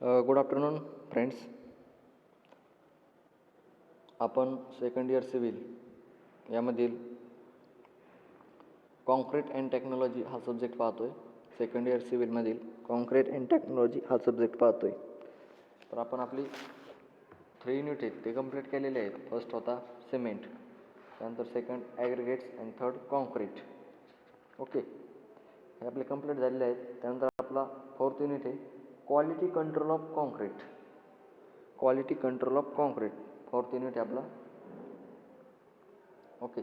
Good afternoon friends. आपण second year civil यामधील concrete and technology हा सब्जेक्ट पाहतो आहे. सेकंड इयर सिव्हिलमधील कॉन्क्रीट अँड टेक्नॉलॉजी हा सब्जेक्ट पाहतो आहे. तर आपण आपली 3 युनिट आहेत ते कंप्लीट केलेले आहेत. फर्स्ट होता सिमेंट, त्यानंतर सेकंड ॲग्रिगेट्स आणि थर्ड कॉन्क्रीट. ओके, हे आपले कंप्लीट झालेले आहेत. त्यानंतर आपला 4th युनिट आहे quality control of concrete. Quality control of concrete 4th unit आहे आपला. ओके,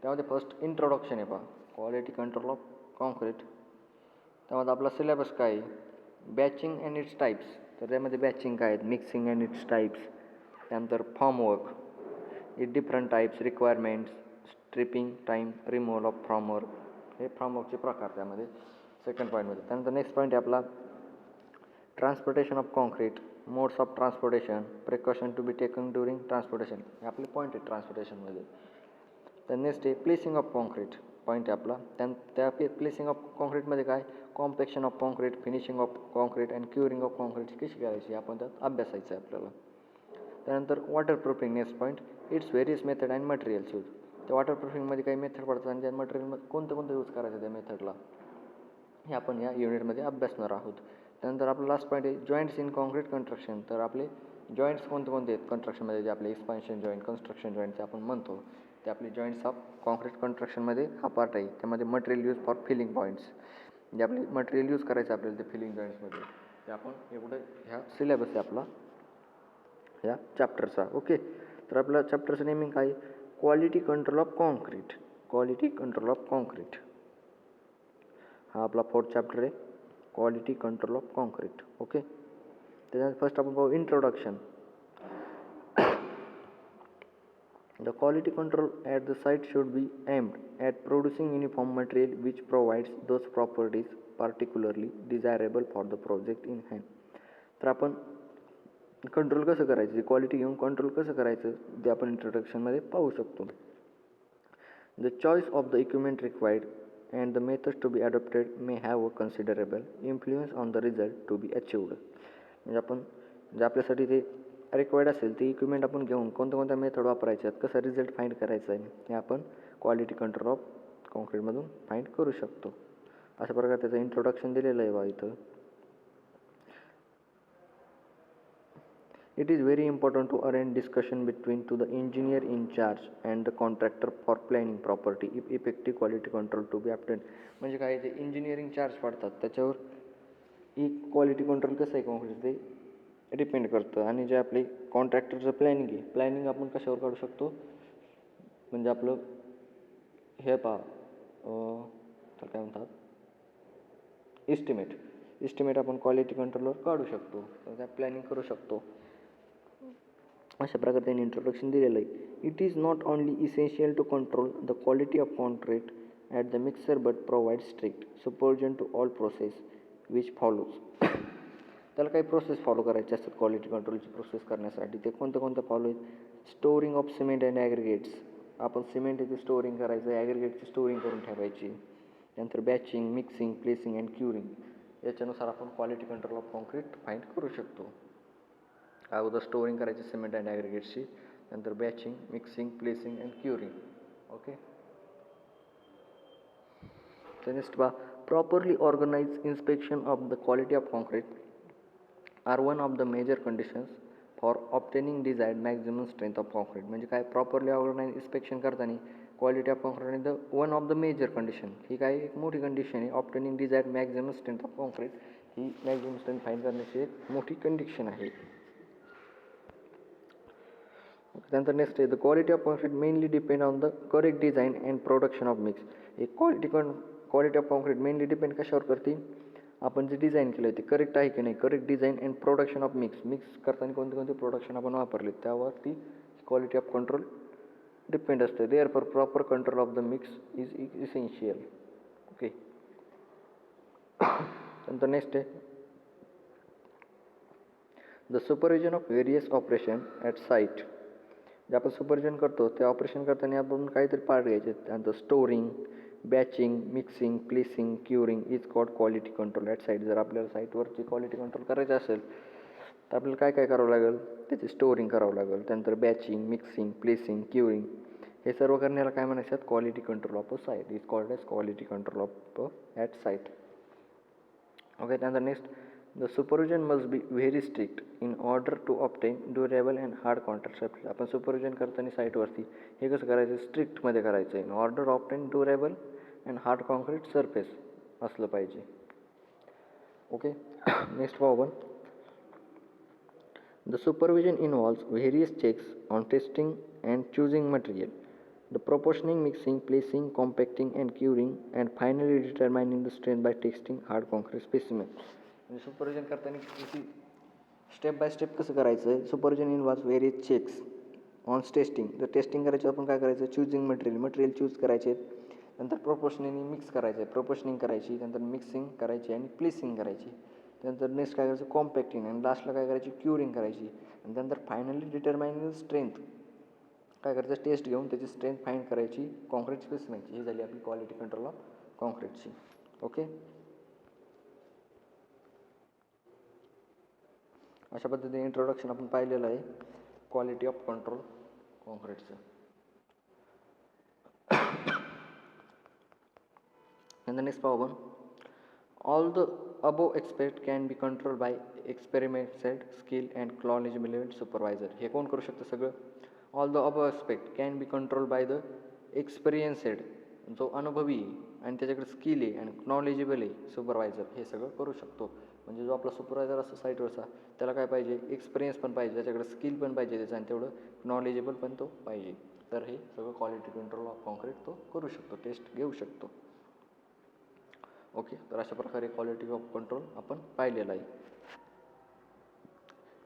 त्यामध्ये फर्स्ट इंट्रोडक्शन आहे पहा, क्वालिटी कंट्रोल ऑफ कॉन्क्रीट. त्यामध्ये आपला सिलेबस काय आहे, बॅचिंग अँड इट्स टाईप्स. तर त्यामध्ये बॅचिंग काय आहेत, मिक्सिंग अँड इट्स टाईप्स, त्यानंतर formwork, it different types, requirements, stripping time, removal of formwork, हे फॉर्मवर्कचे प्रकार त्यामध्ये सेकंड पॉईंटमध्ये. त्यानंतर नेक्स्ट पॉईंट आहे आपला transportation of concrete, modes of transportation, precaution to be taken during transportation, हे आपले पॉईंट आहेत ट्रान्सपोर्टेशनमध्ये. तर नेक्स्ट आहे प्लेसिंग ऑफ कॉन्क्रीट, पॉईंट आहे आपला. त्या प्लेसिंग ऑफ कॉन्क्रीटमध्ये काय, compaction of concrete, finishing of concrete and curing of concrete कशी करायची आपण त्यात अभ्यासायचं आहे आपल्याला. त्यानंतर waterproofing, next point it's various method and materials use. त्या वॉटरप्रूफिंगमध्ये काही मेथड पडतात आणि त्या मटेरियल कोणतं यूज करायचं त्या मेथडला, हे आपण या युनिटमध्ये अभ्यासणार आहोत. त्यानंतर आपलं लास्ट पॉईंट आहे जॉईंट्स इन कॉन्क्रीट कन्स्ट्रक्शन. तर आपले जॉईंट्स कोणते आहेत कन्स्ट्रक्शनमध्ये, जे आपले एक्सपान्शन जॉईंट, कन्स्ट्रक्शन जॉईंट्स आपण म्हणतो, ते आपले जॉईंट्स ऑफ कॉन्क्रीट कन्स्ट्रक्शनमध्ये हा पार्ट आहे. त्यामध्ये material use for filling points, जे आपले मटेरियल यूज करायचं आपल्याला ते फिलिंग जॉईंट्समध्ये, ते आपण एवढं ह्या सिलेबस आहे आपला ह्या चॅप्टरचा. ओके, तर आपल्या चॅप्टरचं नेमिंग काय, quality control of concrete. Quality control of concrete हा आपला 4th चॅप्टर आहे, quality control of concrete. Okay, त्याच्यात फर्स्ट आपण पाहू introduction. The quality control at the site should be aimed at producing uniform material which provides those properties particularly desirable for the project in hand. तर आपण control कसं करायचं, quality घेऊन control कसं करायचं ते आपण इंट्रोडक्शनमध्ये पाहू शकतो. The choice of the equipment required and the methods to be adopted may have a considerable influence on the result to be achieved. म्हणजे आपण जे आपल्यासाठी ते रिक्वायर्ड असेल ते इक्विपमेंट आपण घेऊन कोणत्या मेथड वापरायचे आहेत, कसा रिझल्ट फाईंड करायचा आहे, हे आपण क्वालिटी कंट्रोल ऑफ कॉन्क्रीटमधून फाईंड करू शकतो. अशा प्रकारे त्याचं इंट्रोडक्शन दिलेलं आहे बा इथं. It is very important to arrange discussion between to the engineer in charge and the contractor for planning property if effective quality control to be obtained. म्हणजे काय, जे इंजिनिअरिंग चार्ज पडतात त्याच्यावर क्वालिटी कंट्रोल कसं आहे कॉन्क्रीट ते depend करतं. आणि जे आपले कॉन्ट्रॅक्टरचं प्लॅनिंग आहे, प्लॅनिंग आपण कशावर काढू शकतो, म्हणजे आपलं हे तर काय म्हणतात इस्टिमेट आपण क्वालिटी कंट्रोलवर काढू शकतो, तर त्या प्लॅनिंग करू शकतो. अशा प्रकारे त्यांनी इंट्रोडक्शन दिलेलं आहे. It is not only essential to control the quality of concrete at the mixer but provide strict supervision to all process which follows. त्याला काही प्रोसेस फॉलो करायचे असतात क्वालिटी कंट्रोलची प्रोसेस करण्यासाठी. ते कोणत्या फॉलो आहेत, स्टोरिंग ऑफ सिमेंट अँड ॲग्रिगेट्स. आपण cement इथे स्टोरिंग करायचं, ॲग्रिगेटची स्टोरिंग करून ठेवायची. त्यानंतर batching, mixing, placing and curing, याच्यानुसार आपण quality control of concrete find करू शकतो. अगोदर स्टोरिंग करायची सिमेंट अँड ॲग्रिगेट्सची, नंतर batching, mixing, placing and curing. Okay, तर नेक्स्ट बा properly organise inspection of the quality of concrete are one of the major conditions for obtaining desired maximum strength of concrete. म्हणजे काय, properly organise inspection करताना quality of concrete आणि the one of the major condition, ही काय एक मोठी condition आहे. Obtaining desired maximum strength of concrete ही मॅक्झिमम स्ट्रेंथ फाईंड करण्याची एक मोठी कंडिशन आहे. त्यानंतर नेक्स्ट आहे the quality of concrete mainly depend on the correct design and production of mix. एक quality of concrete mainly depend कशावर करते, आपण जे डिझाईन केलं आहे ते करेक्ट आहे की नाही. Correct design and production of mix करताना कोणते प्रोडक्शन आपण वापरले त्यावरती क्वालिटी ऑफ कंट्रोल डिपेंड असते. There for proper control of the mix is essential. Okay, त्यानंतर नेक्स्ट आहे the supervision of various operation at site. जे आपण सुपरविजन करतो ते ऑपरेशन करताना आपण काहीतरी पार्ट घ्यायचे. त्यानंतर storing, batching, mixing, placing, curing is called quality control at site. जर आपल्याला साईटवरची क्वालिटी कंट्रोल करायचं असेल तर आपल्याला काय काय करावं लागेल, त्याची स्टोअरिंग करावं लागेल, त्यानंतर बॅचिंग, मिक्सिंग, प्लेसिंग, क्युरिंग हे सर्व करण्याला काय म्हणायचं, quality control of a site is called as quality control of at site. Okay, त्यानंतर next, the supervision must be very strict in order to obtain durable and hard contract. आपण supervision करताना साईटवरती हे कसं करायचं, स्ट्रिक्टमध्ये करायचं आहे. In order obtain durable and hard concrete surface असलं पाहिजे. ओके, नेक्स्ट पाहू आपण. The supervision involves various checks on testing and choosing material, the proportioning, mixing, placing, compacting and curing, and finally determining the strength by testing hard concrete specimen. म्हणजे supervision करताना किती step by step कसं करायचं आहे. Supervision involves various checks on testing. जर testing करायचं आपण काय करायचं, चूजिंग मटेरियल चूज करायचे, नंतर प्रोपोर्शनिंग मिक्स करायचं आहे, प्रोपोर्शनिंग करायची, नंतर मिक्सिंग करायची आणि प्लेसिंग करायची. त्यानंतर नेक्स्ट काय करायचं, कॉम्पॅक्टिंग, आणि लास्टला काय करायची, क्युरिंग करायची. आणि त्यानंतर फायनली डिटरमाइनिंग स्ट्रेंथ काय करायचं, टेस्ट घेऊन त्याची स्ट्रेंथ फाईंड करायची कॉन्क्रीट स्पेसिमेनची. ही झाली आपली क्वालिटी कंट्रोल ऑफ कॉन्क्रीटची. ओके, अशा पद्धतीने इंट्रोडक्शन आपण पाहिलेलं आहे क्वालिटी ऑफ कंट्रोल कॉन्क्रीटचं. नंतर नेक्स्ट पाहू आपण. All the above expect can be control by experimented skill and knowledgeable supervisor. हे कोण करू शकतं सगळं, all the above expect can be control by the experienced, जो अनुभवी आहे आणि त्याच्याकडे स्किल आहे आणि नॉलेजेबल आहे सुपरवायझर, हे सगळं करू शकतो. म्हणजे जो आपला सुपरवायझर असतो साईटवरचा, त्याला काय पाहिजे, एक्सपिरियन्स पण पाहिजे, त्याच्याकडे स्किल पण पाहिजे त्याचं, आणि तेवढं नॉलेजेबल पण तो पाहिजे. तर हे सगळं क्वालिटी कंट्रोल ऑफ कॉन्क्रीट तो करू शकतो, टेस्ट घेऊ शकतो. ओके, तर अशा प्रकारे क्वालिटी ऑफ कंट्रोल आपण पाहिलेलं आहे.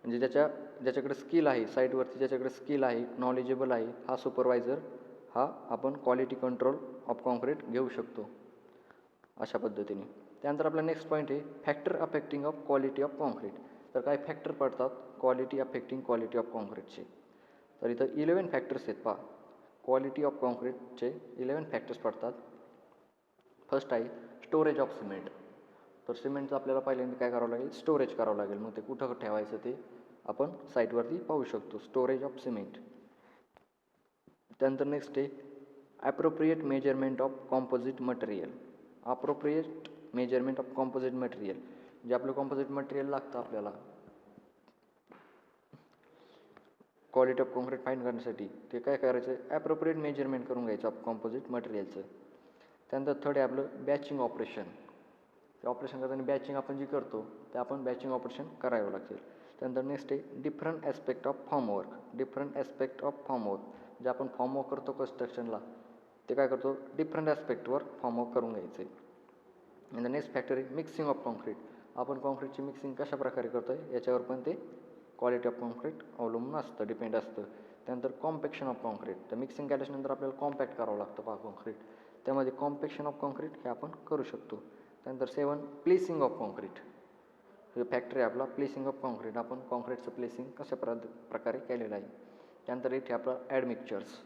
म्हणजे ज्याच्याकडे स्किल आहे साईटवरती, ज्याच्याकडे स्किल आहे, नॉलेजेबल आहे, हा सुपरवायझर हा आपण क्वालिटी कंट्रोल ऑफ कॉन्क्रीट घेऊ शकतो अशा पद्धतीने. त्यानंतर आपला नेक्स्ट पॉईंट आहे factor affecting of quality of concrete. तर काय फॅक्टर पडतात क्वालिटी अफेक्टिंग क्वालिटी ऑफ कॉन्क्रीटचे. तर इथं 11 फॅक्टर्स आहेत पहा. क्वालिटी ऑफ कॉन्क्रीटचे 11 फॅक्टर्स पडतात. फर्स्ट आहे स्टोरेज ऑफ सिमेंट. तर सिमेंटचं आपल्याला पहिल्यांदा काय करावं लागेल, स्टोरेज करावं लागेल. मग ते कुठं ठेवायचं ते आपण साईटवरती पाहू शकतो, स्टोरेज ऑफ सिमेंट. त्यानंतर नेक्स्ट आहे appropriate measurement of composite material. Appropriate measurement of composite material, जे आपलं कॉम्पोजिट मटेरियल लागतं आपल्याला क्वालिटी ऑफ कॉन्क्रीट फाईंड करण्यासाठी, ते काय करायचं, ॲप्रोप्रिएट मेजरमेंट करून घ्यायचं ऑफ कॉम्पोजिट मटेरियलचं. त्यानंतर थर्ड आहे आपलं बॅचिंग ऑपरेशन. ते ऑपरेशन करताना बॅचिंग आपण जी करतो ते आपण बॅचिंग ऑपरेशन करावं लागेल. त्यानंतर नेक्स्ट आहे different aspect of formwork. Different aspect of formwork, जे आपण फॉर्मवर्क करतो कन्स्ट्रक्शनला, ते काय करतो, डिफरंट ॲस्पेक्टवर फॉर्मवर्क करून घ्यायचं आहे. आणि नेक्स्ट फॅक्टर आहे मिक्सिंग ऑफ कॉन्क्रीट. आपण कॉन्क्रीटची मिक्सिंग कशा प्रकारे करतो आहे याच्यावर पण ते क्वालिटी ऑफ कॉन्क्रीट अवलंबून असतं, डिपेंड असतं. त्यानंतर कॉम्पॅक्शन ऑफ कॉन्क्रीट. तर मिक्सिंग केल्याच्यानंतर आपल्याला कॉम्पॅक्ट करावं लागतं पहा कॉन्क्रीट, त्यामध्ये कॉम्पॅक्शन ऑफ कॉन्क्रीट हे आपण करू शकतो. त्यानंतर 7 प्लेसिंग ऑफ कॉन्क्रीट. हे फॅक्टर आहे आपला प्लेसिंग ऑफ कॉन्क्रीट. आपण कॉन्क्रीटचं प्लेसिंग कशा प्रकारे केलेलं आहे. त्यानंतर इथे आपला ॲडमिक्चर्स.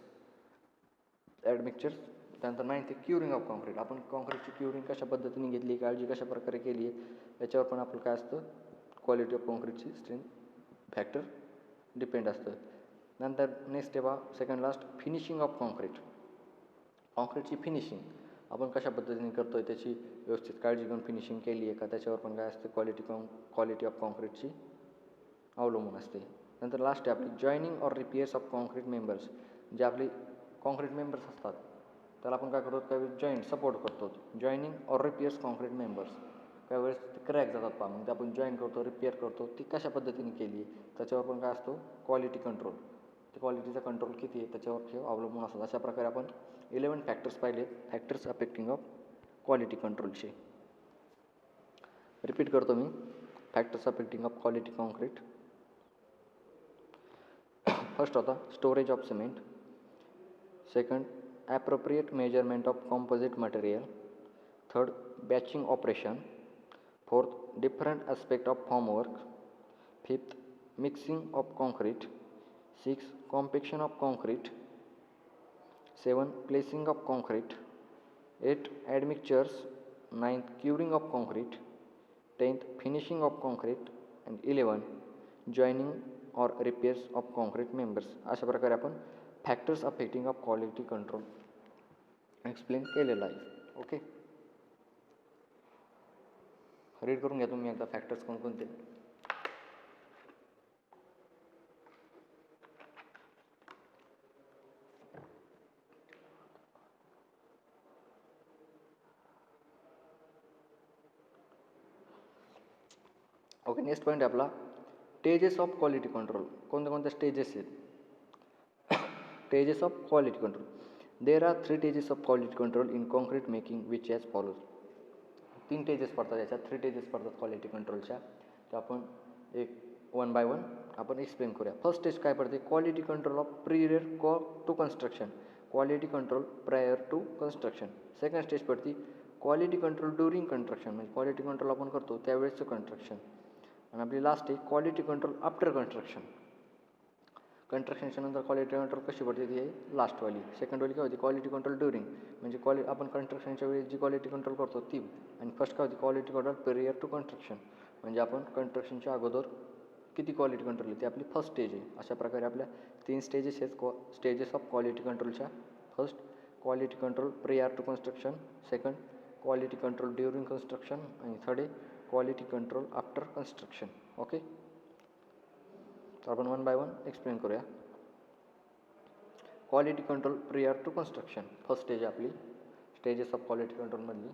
त्यानंतर 9th क्युरिंग ऑफ कॉन्क्रीट. आपण कॉन्क्रीटची क्युरिंग कशा पद्धतीने घेतली, काळजी कशा प्रकारे केली आहे, याच्यावर पण आपलं काय असतं, क्वालिटी ऑफ कॉन्क्रीटची स्ट्रेंथ फॅक्टर डिपेंड असतं. नंतर नेक्स्ट आहे बा second last finishing of concrete. कॉन्क्रीटची फिनिशिंग आपण कशा पद्धतीने करतो आहे त्याची व्यवस्थित काळजी घेऊन फिनिशिंग केली आहे का, त्याच्यावर पण काय असतं, क्वालिटी ऑफ कॉन्क्रीटची अवलंबून असते. नंतर लास्ट आहे आपली joining or repairs of concrete members. जे आपले कॉन्क्रीट मेंबर्स असतात त्याला आपण काय करतो, काही जॉईंट सपोर्ट करतो. Joining or repairs concrete members. काही वेळेस ते क्रॅक जातात पहा, मग ते आपण जॉईन करतो, रिपेअर करतो, ती कशा पद्धतीने केली आहे त्याच्यावर पण काय असतो, क्वालिटी कंट्रोल. ते क्वालिटीचा कंट्रोल किती आहे त्याच्यावर हे अवलंबून असतात. अशा प्रकारे आपण 11 फॅक्टर्स पाहिले, फॅक्टर्स अफेक्टिंग ऑफ क्वालिटी कंट्रोलचे. रिपीट करतो मी, factors affecting of quality concrete. First होता storage of cement. Second appropriate measurement of composite material. Third batching operation. Fourth different aspect of formwork. Fifth mixing of concrete. 6 compaction of concrete. 7 placing of concrete. 8 admixtures. 9th curing of concrete. 10th finishing of concrete. And 11 joining or repairs of concrete members. अशा प्रकारे आपण factors affecting of quality control explain केलेलं आहे. Okay, read करून घ्या तुम्ही एकदा factors कोणकोणते. ओके, नेक्स्ट पॉईंट आहे आपला स्टेजेस ऑफ क्वालिटी कंट्रोल. कोणत्या कोणत्या स्टेजेस आहेत? Stages of quality control. There are 3 stages of quality control in concrete making which as follows. 3 stages पडतात याच्यात, 3 स्टेजेस पडतात क्वालिटी कंट्रोलच्या. तर आपण एक वन बाय वन आपण एक्सप्लेन करूया. फर्स्ट स्टेज काय पडते? Quality control of prior to construction. Quality control prior to construction. Second stage पडती क्वालिटी कंट्रोल ड्युरिंग कन्स्ट्रक्शन, म्हणजे क्वालिटी कंट्रोल आपण करतो त्यावेळेसचं कन्स्ट्रक्शन. आणि आपली लास्ट आहे क्वालिटी कंट्रोल आफ्टर कन्स्ट्रक्शन. कन्स्ट्रक्शनच्या नंतर क्वालिटी कंट्रोल कशी पडते ती आहे लास्टवाली. सेकंडवाली काय होती? क्वालिटी कंट्रोल ड्युरिंग, म्हणजे आपण कन्स्ट्रक्शनच्या वेळी जी क्वालिटी कंट्रोल करतो ती. आणि फर्स्ट काय होती? क्वालिटी कंट्रोल पिरियर टू कन्स्ट्रक्शन, म्हणजे आपण कन्स्ट्रक्शनच्या अगोदर किती क्वालिटी कंट्रोल आहे ती आपली फर्स्ट स्टेज आहे. अशा प्रकारे आपल्या 3 स्टेजेस आहेत स्टेजेस ऑफ क्वालिटी कंट्रोलच्या. First quality control prior to construction, second quality control during construction, आणि थर्ड आहे quality control after construction. Okay, तर आपण वन बाय वन एक्सप्लेन करूया. Quality control prior to construction first stage आपली stages of quality कंट्रोलमधली.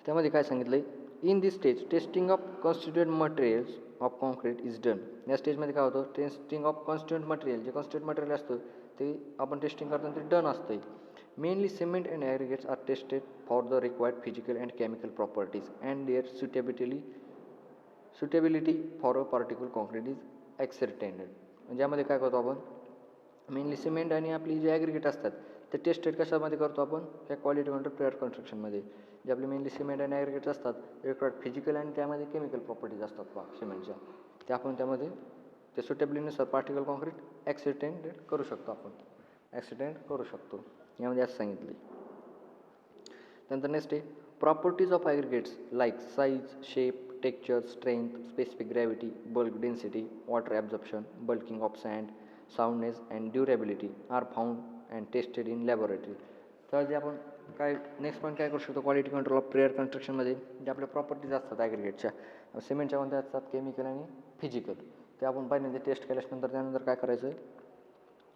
त्यामध्ये काय सांगितलं आहे? In this stage testing of constituent materials of concrete is done. या स्टेजमध्ये काय होतं? टेस्टिंग ऑफ कॉन्स्टिट्युएंट मटेरियल, जे कॉन्स्टिट्युएंट मटेरियल असतं ते आपण टेस्टिंग करताना ते डन असतं. Mainly cement and aggregates are tested for the required physical and chemical properties and their suitability for a particular concrete is accepted. ज्यामध्ये काय करतो आपण? मेनली सिमेंट आणि आपली जे ॲग्रिगेट असतात ते टेस्टेड कशामध्ये करतो आपण? त्या क्वालिटी कंट्रोल प्रियर कन्स्ट्रक्शनमध्ये. जे आपले मेनली सिमेंट आणि ॲग्रिगेट्स असतात रिक्वायर्ड फिजिकल आणि त्यामध्ये केमिकल प्रॉपर्टीज असतात बा सिमेंटच्या, त्या आपण त्यामध्ये ते सुटेबिलिटीनुसार पार्टिकल कॉन्क्रीट ॲक्सेप्टेड करू शकतो. यामध्ये असं सांगितले. त्यानंतर नेक्स्ट आहे properties of aggregates like size, shape, texture, strength, specific gravity, bulk density, water absorption, bulking of sand, soundness and durability are found and tested in laboratory. तर जे आपण काय नेक्स्ट पॉईंट काय करू शकतो क्वालिटी कंट्रोल ऑफ प्रेयर कन्स्ट्रक्शनमध्ये? जे आपल्या प्रॉपर्टीज असतात ॲग्रिगेटच्या, सिमेंटच्या कोणत्या असतात? केमिकल आणि फिजिकल. ते आपण पहिल्यांदा टेस्ट केल्यानंतर त्यानंतर काय करायचं?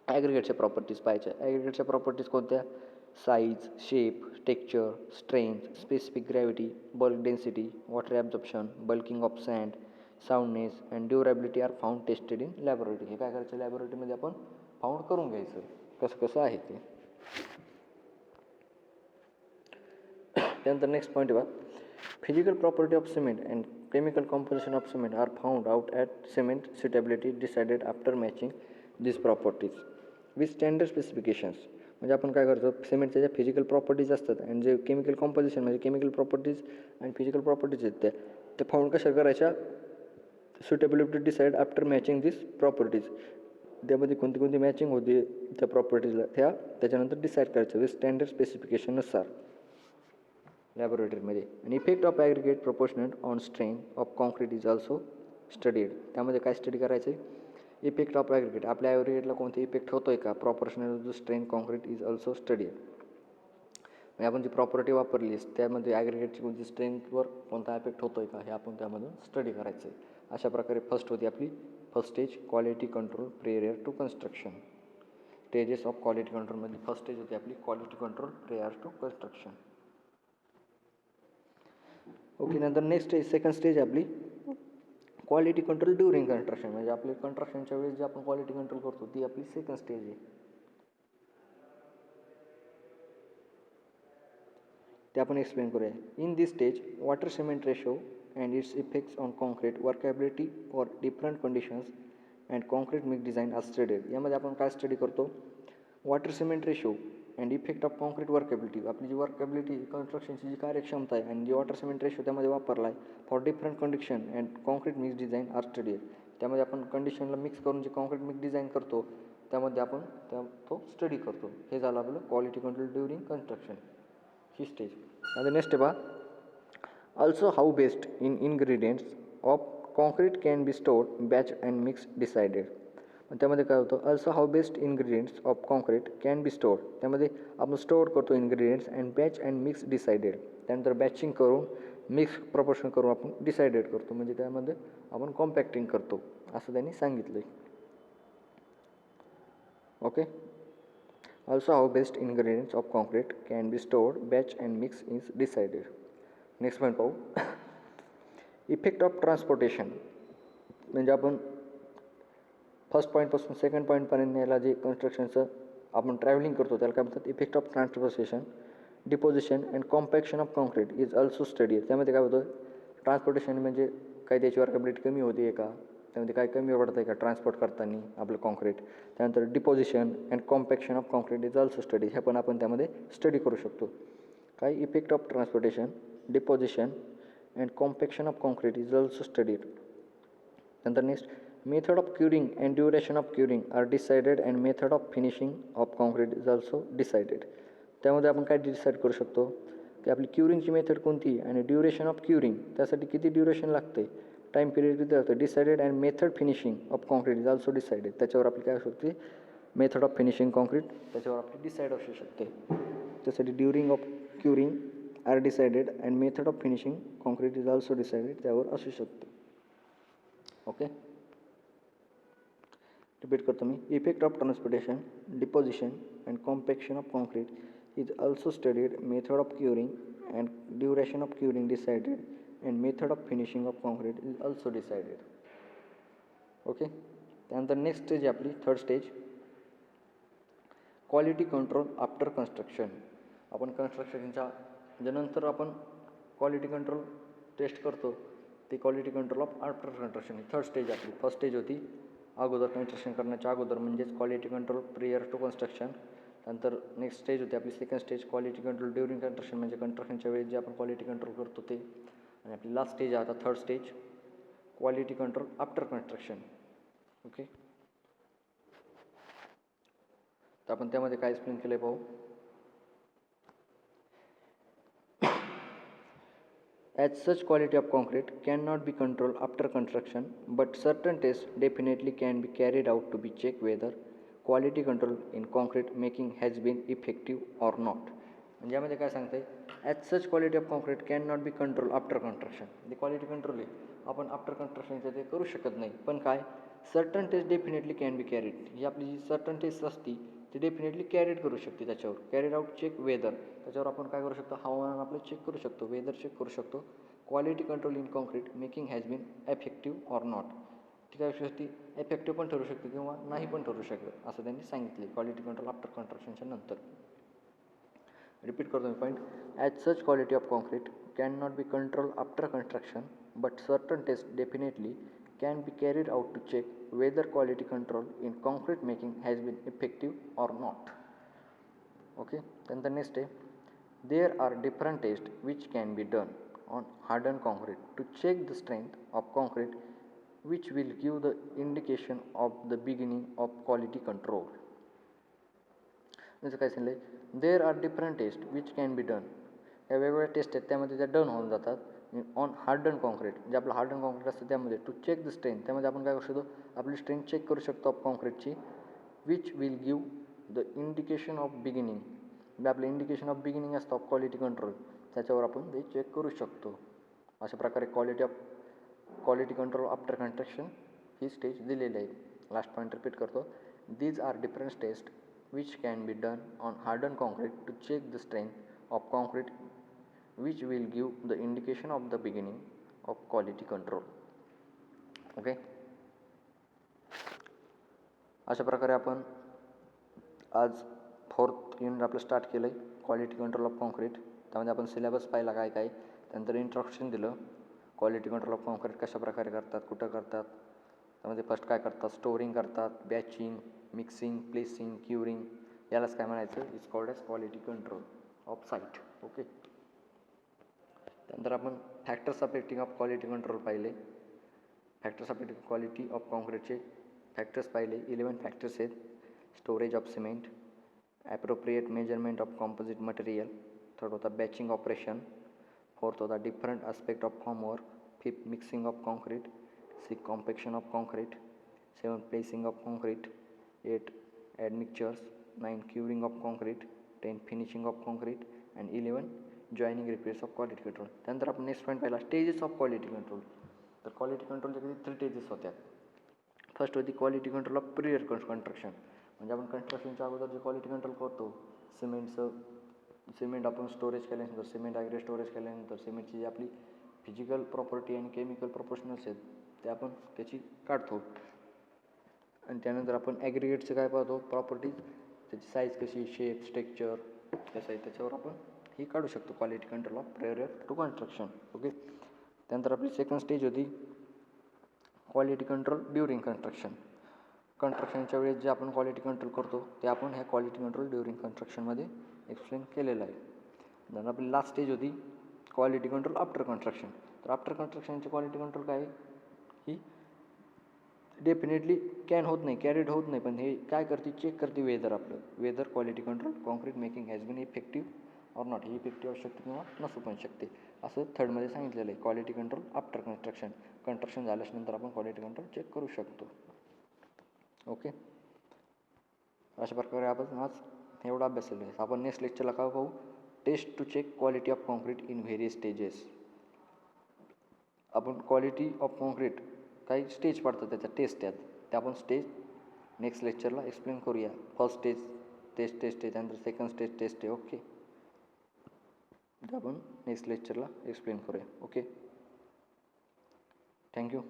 ॲग्रिगेटच्या प्रॉपर्टीज पाहायच्या. ॲग्रिगेटच्या प्रॉपर्टीज कोणत्या? Size, shape, texture, strength, specific gravity, bulk density, water absorption, bulking of sand, soundness and durability are found tested in laboratory. हे काय करायचं? लॅबोरेटरीमध्ये आपण फाउंड करून घ्यायचं कसं कसं आहे ते. त्यानंतर नेक्स्ट पॉईंट बघा, physical property of cement and chemical composition of cement are found out at cement suitability decided after matching this properties with standard specifications. म्हणजे आपण काय करतो? सिमेंटच्या ज्या फिजिकल प्रॉपर्टीज असतात आणि जे केमिकल कॉम्पोजिशन म्हणजे केमिकल प्रॉपर्टीज आणि फिजिकल प्रॉपर्टीज आहेत ते फाउंड कशा करायच्या? Suitability decide after matching this properties. त्यामध्ये कोणती कोणती मॅचिंग होती त्या प्रॉपर्टीजला त्याच्यानंतर डिसाईड करायचं विथ स्टँडर्ड स्पेसिफिकेशननुसार लॅबोरेटरीमध्ये. आणि effect of aggregate proportional on strength of concrete is also studied. त्यामध्ये काय स्टडी करायचं आहे? इफेक्ट ऑफ ॲग्रिगेट, आपल्या ॲग्रिगेटला कोणते इफेक्ट होतो आहे का? Proportional to strength concrete is also studied. म्हणजे आपण जी प्रॉपर्टी वापरली त्यामध्ये ॲग्रिगेटची कोणती स्ट्रेंथवर कोणता इफेक्ट होतो आहे का हे आपण त्यामधून स्टडी करायचं आहे. अशा प्रकारे फर्स्ट होती आपली first stage quality control prior to construction. Stages of quality कंट्रोलमध्ये फर्स्ट स्टेज होती आपली quality control prior to construction. Okay, नंतर नेक्स्ट स्टेज सेकंड स्टेज आपली क्वालिटी कंट्रोल ड्युरिंग कन्स्ट्रक्शन. म्हणजे आपली कन्स्ट्रक्शनच्या वेळेस जे आपण क्वालिटी कंट्रोल करतो ती आपली सेकंड स्टेज आहे. ते आपण एक्सप्लेन करूया. In this stage water cement ratio and its effects on concrete workability for different conditions and concrete mix design are studied. यामध्ये आपण काय स्टडी करतो? Water cement ratio and effect of concrete workability. आपली जी वर्कॅबिलिटी कन्स्ट्रक्शनची जी कार्यक्षमता आहे आणि जी वॉटर सिमेंट रेशो त्यामध्ये वापरला आहे for different condition and concrete mix design are studied. त्यामध्ये आपण कंडिशनला मिक्स करून जे कॉन्क्रीट मिक्स डिझाईन करतो त्यामध्ये आपण तो स्टडी करतो. हे झालं आपलं क्वालिटी कंट्रोल ड्युरिंग कन्स्ट्रक्शन ही स्टेज. आता नेक्स्ट आहे Also, how best in ingredients of concrete can be stored, batch and mix decided. मग त्यामध्ये काय होतं, also how best ingredients of concrete can be stored. त्यामध्ये आपण स्टोअर करतो ingredients and batch and mix decided. त्यानंतर बॅचिंग करून मिक्स प्रपोर्शन करून आपण डिसाइडेड करतो, म्हणजे त्यामध्ये आपण कॉम्पॅक्टिंग करतो असं त्यांनी सांगितलं. Okay. Also how best ingredients of concrete can be stored, batch and mix is decided. Next point पाहू. Effect of transportation. म्हणजे आपण फर्स्ट पॉईंटपासून सेकंड पॉईंटपर्यंत याला जे कन्स्ट्रक्शनचं आपण ट्रॅव्हलिंग करतो त्याला काय म्हणतात, effect of transportation deposition and compaction of concrete is also study. त्यामध्ये काय होतं, ट्रान्सपोर्टेशन म्हणजे काय त्याची वर्कॅबिलिटी कमी होती आहे का, त्यामध्ये काय कमी पडतं आहे का ट्रान्सपोर्ट करताना आपलं कॉन्क्रीट. त्यानंतर deposition and compaction of concrete is also study. हे पण आपण त्यामध्ये स्टडी करू शकतो. काय effect of transportation deposition and compaction of concrete is also studied. त्यानंतर next method of curing and duration of curing are decided and method of finishing of concrete is also decided. त्यामध्ये आपण काय decide करू शकतो की आपली क्युरिंगची method कोणती आणि ड्युरेशन ऑफ क्युरिंग त्यासाठी किती ड्युरेशन लागते, टाईम पिरियड किती लागतं. Decided and method finishing of concrete is also decided. त्याच्यावर आपली काय असू शकते, मेथड ऑफ फिनिशिंग कॉन्क्रीट त्याच्यावर आपली डिसाईड असू शकते. त्यासाठी during of curing are decided and method of finishing concrete is also decided त्यावर असू शकते. ओके. रिपीट करतो मी. Effect of transportation deposition and compaction of concrete is also studied. Method of curing and duration of curing decided and method of finishing of concrete is also decided. Okay. त्यानंतर next stage आपली third stage quality control after construction. आपण कन्स्ट्रक्शनच्या ज्यानंतर आपण quality control taste करतो ते quality control of after construction ही third stage आपली. फर्स्ट स्टेज होती अगोदर कन्स्ट्रक्शन करण्याच्या अगोदर म्हणजेच quality control prior to construction. त्यानंतर नेक्स्ट स्टेज होती आपली second stage quality control during construction म्हणजे कन्स्ट्रक्शनच्या वेळेस जे आपण क्वालिटी कंट्रोल करतो ते. आणि आपली लास्ट स्टेज आहे आता third stage quality control after construction. Okay. तर आपण त्यामध्ये काय एक्सप्लेन केलं आहे पाहू. As such, quality of concrete cannot be controlled after construction, but certain tests definitely can be carried out to be checked whether quality control in concrete making has been effective or not. म्हणजे यामध्ये काय सांगते, as such quality of concrete can not be control after construction. ते quality control आहे आपण after कन्स्ट्रक्शनचं ते करू शकत नाही, पण काय certain test definitely can be carried. ही आपली जी सर्टन टेस्ट असती ती डेफिनेटली कॅरीड करू शकते. त्याच्यावर कॅरीड आउट चेक वेदर, त्याच्यावर आपण काय करू शकतो, हवामान आपलं चेक करू शकतो, वेदर चेक करू शकतो. Quality control in concrete making has been effective or not. ती काय असू शकते, एफेक्टिव्ह पण ठरू शकते किंवा नाही पण ठरू शकत असं त्यांनी सांगितले क्वालिटी कंट्रोल आफ्टर कन्स्ट्रक्शनच्या नंतर. रिपीट करतो मी point. As such quality of concrete can not be control after construction, but certain test definitely can be carried out to check whether quality control in concrete making has been effective or not. Okay. Then the next step, there are different tests which can be done on hardened concrete to check the strength of concrete, which will give the indication of the beginning of quality control. म्हणजे काय सांगितलं, there are different test which can be done. या वेगवेगळ्या taste आहेत त्यामध्ये त्या done होऊन जातात ऑन हार्डन कॉन्क्रीट. जे आपलं हार्डन कॉन्क्रीट असतं त्यामध्ये टू चेक द स्ट्रेंथ, त्यामध्ये आपण काय करू शकतो, आपली स्ट्रेंथ चेक करू शकतो ऑफ कॉन्क्रीटची. Which will give the indication of beginning. म्हणजे आपलं इंडिकेशन ऑफ बिगिनिंग असतं ऑफ क्वालिटी कंट्रोल, त्याच्यावर आपण ते चेक करू शकतो. अशा प्रकारे क्वालिटी कंट्रोल आफ्टर कन्स्ट्रक्शन ही स्टेज दिलेली आहे. लास्ट पॉईंट रिपीट करतो. These are different test which can be done on hardened concrete to check the strength of concrete, which will give the indication of the beginning of quality control. Okay. अशा प्रकारे आपण आज fourth unit आपलं start केलं आहे quality control of concrete. त्यामध्ये आपण syllabus पाहिला काय काय, त्यानंतर इंट्रोडक्शन दिलं क्वालिटी कंट्रोल ऑफ कॉन्क्रीट कशा प्रकारे करतात, कुठं करतात. त्यामध्ये फर्स्ट काय करतात, स्टोरिंग करतात, बॅचिंग, मिक्सिंग, प्लेसिंग, क्युरिंग, यालाच काय म्हणायचं, is called as quality control of site. Okay. त्यानंतर आपण factors affecting of quality control पाहिले. फॅक्टर्स अफेक्टिंग क्वालिटी ऑफ कॉन्क्रीटचे फॅक्टर्स पाहिले. 11 फॅक्टर्स आहेत. Storage of cement, appropriate measurement of composite material, third होता बॅचिंग ऑपरेशन, Fourth होता different aspect of formwork. Fifth, mixing of concrete. Six, compaction of concrete. Seven, placing of concrete. Eight, admixtures. Nine, curing of concrete. 10, finishing of concrete. And 11, joining repairs of quality control. त्यानंतर आपण next point पाहिला stages of quality control. तर quality कंट्रोलच्या किती 3 stages होत्या. First होती quality control of prior construction. म्हणजे आपण कंस्ट्रक्शनच्या अगोदर जे क्वालिटी कंट्रोल करतो, सिमेंट आपण स्टोरेज केल्यानंतर, सिमेंट वगैरे स्टोरेज केल्यानंतर सिमेंटची जी आपली फिजिकल प्रॉपर्टी आणि केमिकल प्रोपोर्शनल्स आहेत ते आपण त्याची काढतो. आणि त्यानंतर आपण ॲग्रिगेटचं काय पाहतो, प्रॉपर्टीज, त्याची साईज कशी, शेप, स्ट्रक्चर कसं आहे त्याच्यावर आपण ही काढू शकतो quality control of prior to construction. Okay. त्यानंतर आपली सेकंड स्टेज होती क्वालिटी कंट्रोल ड्युरिंग कन्स्ट्रक्शन. कन्स्ट्रक्शनच्या वेळेस जे आपण क्वालिटी कंट्रोल करतो ते आपण ह्या क्वालिटी कंट्रोल ड्युरिंग कन्स्ट्रक्शनमध्ये एक्सप्लेन केलेलं आहे. नंतर आपली लास्ट स्टेज होती क्वालिटी कंट्रोल आफ्टर कन्स्ट्रक्शन. तर आफ्टर कन्स्ट्रक्शनची क्वालिटी कंट्रोल काय आहे, ही डेफिनेटली कॅरीड होत नाही, पण हे काय करते, चेक करते whether quality control concrete making has been effective or not. ही इफेक्टिव्ह असू शकते किंवा नसू पण शकते. असं थर्डमध्ये सांगितलेलं आहे. क्वालिटी कंट्रोल आफ्टर कन्स्ट्रक्शन झाल्यानंतर आपण क्वालिटी कंट्रोल चेक करू शकतो. ओके. अशा प्रकारे आपण आज एवढा अभ्यास केला आहे. आपण नेक्स्ट लेक्चरला काय पाहू, test to check quality of concrete in various stages. आपण क्वालिटी ऑफ कॉन्क्रीट काही स्टेज पडतात त्याच्या टेस्ट त्या आपण स्टेज नेक्स्ट लेक्चरला एक्सप्लेन करूया. फर्स्ट स्टेज टेस्ट आहे, त्यानंतर सेकंड स्टेज टेस्ट आहे. ओके. ते आपण नेक्स्ट लेक्चरला एक्सप्लेन करूया. ओके. थँक्यू.